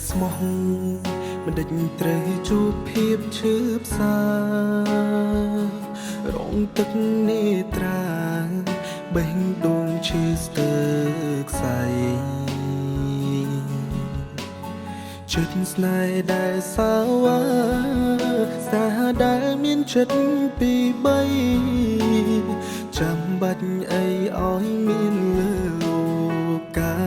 ស្មោះមិនដេចត្រូវជួបភាពឈឺផ្សារងទឹកនេត្រាបេះដូងឈឺស្ទើរខ្សែចិត្តស្នេហ៍ដែលសាវ៉ាសាដែលមានចិត្តពីរបីចាំបាច់អីឲ្យមានលើលោកា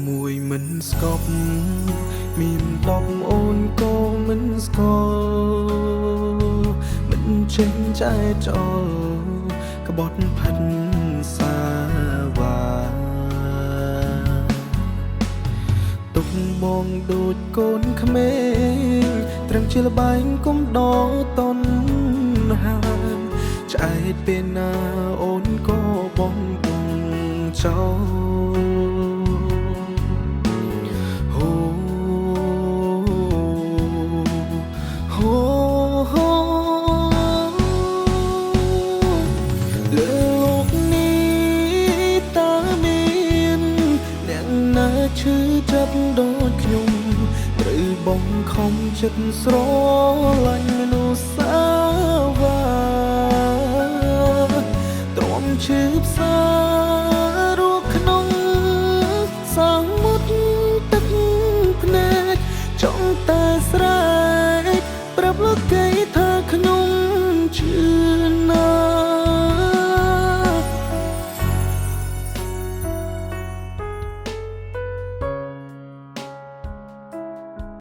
មួយមិនស្កប់មាន10អូនក៏មិនស្គាល់មិនចេញចែកចោលក្បត់ផាត់សាវ៉ាទុកបងដូចកូនក្មេងត្រឹមជាលបែងគុំដងតនហាឆ្អែតពេលណាអូនក៏បងចោលឈឺចិត្តដូចខ្ញុំឬបងខំចិត្តស្រឡាញ់មិន